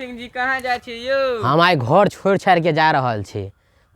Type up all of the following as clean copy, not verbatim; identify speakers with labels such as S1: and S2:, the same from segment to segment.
S1: सिंह जी कहाँ जाइ छी यौ?
S2: हम आइ घर छोड़ि छाड़ि के जा रहल छी,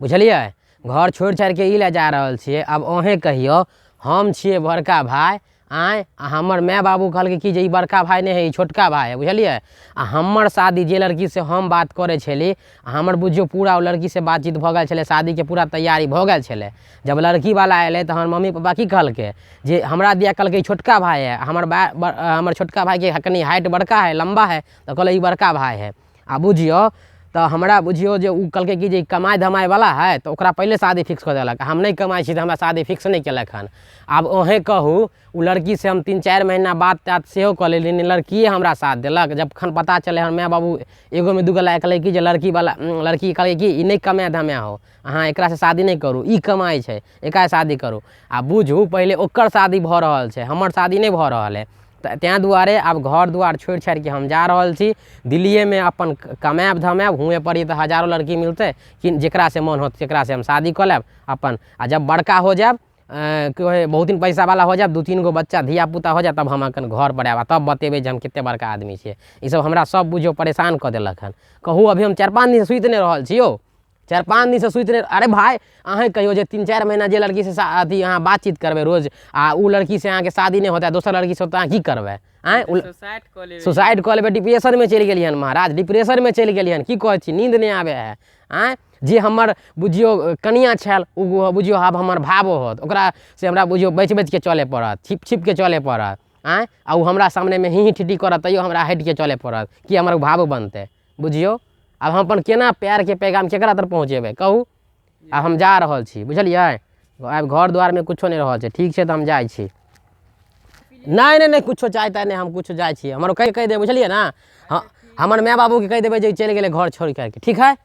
S2: बुझलिए। घर छोड़ि छाड़ि के ई ले जा रहल छिए। अब अहें कहियो, हम छिए बड़का भाई, आँय हमर माय बाबू कहलकै कि जे ई बड़का भाई नहीं है, ई छोटका भाई है, बुझलिए। आ हमर शादी जे लड़की से हम बात करे छली, हमर बुझियो पूरा लड़की से बातचीत भ गेल छलै, शादी के पूरा तैयारी भ गेल छलै। जब लड़की वाला अयलै त हमर मम्मी पापा की कहलकै जे हमरा दिया कहलकै छोटका भाई है, हमर छोटका भाई के कनी हाइट बड़का है, लंबा है, तो कहलै ई बड़का भाई है। आ बुझियो तो हमरा बुझियो जे उ कहलकै कि जे कमाई धमाई वाला है, तो ओकरा पहले शादी फिक्स कर देलक। हम नहीं कमाई छी, तो हमरा शादी फिक्स नहीं केलक हन। आब अहें कहू, उ लड़की से हम 3-4 महीना बात तात सेहो कऽ लेलिए, लड़किए हमरा साथ देलक। जब खन पता चले हन माय बाबू एगो में दूगो लायक कहलै कि जे लड़की कहलकै कि ई नहीं कमाय धमाय हो, अहाँ एकरा से शादी नहीं करू, ई कमाई छै, एकरा शादी करू। आ बुझू पहले ओकर शादी भ रहल छै, हमर शादी नहीं भ रहल है। तैं दुआरे आब घर दुआर छोड़ि छाड़ि के हम जा रहल छी दिल्लीए में, अपन कमायब धमायब, हुएं पड़ी तो हजारों लड़की मिलते कि जेकरा से मन होत तेकरा से हम शादी कर लेब अपन। आ जब बड़का हो जाब, बहुत दिन पैसा वाला हो जाब, 2-3 गो बच्चा धिया पुता हो जाए, तब हम अपन घर पर आब, तब बतेबे जे हम कितने बड़का आदमी छिए। ई सब हमरा सब बुझियो परेशान कर देलक हन। कहू अभी हम 4-5 दिन से सुति नहीं रहल छी यौ, 4-5 दिन से सुति नहीं। अरे भाई अहें कहियो जे 3-4 महीना जे लड़की से अथी अहाँ बातचीत करबे रोज, आ उ लड़की से अहाँ के शादी नहीं होता है, दोसर लड़की से होता है, की करबे? सुसाइड कऽ लेबै, डिप्रेशन में चलि गेलियन महाराज, डिप्रेशन में चलि गेलियन। की कहै छी, नींद नहीं आवे है। आँय जे हमर बुझियो कनिया छल, उ बुझियो आब हमर भावो होत, ओकरा से हमरा बुझियो बच के चले पड़त, छिप के चले पड़त। आँय आ उ हमरा सामने में ही ठिठी करत, तैयो हमरा हटि के चले पड़त कि हमर भाव बनते, बुझियो। अब हम अपन केना प्यार के पैगाम केकरा तर पहुँचेबै कहू। अब हम जा रहल छी, बुझलिए। आब घर द्वार में कुछो नहीं रहल छै, ठीक छै, तो हम जाइ छी। नहीं कुछो चाहता नहीं, हम कुछ जाइ छी, हमर कह दे, बुझलिए ना। हाँ, हमर माय बाबू के कह देबै जे चलि गेलै घर छोड़ के, ठीक है।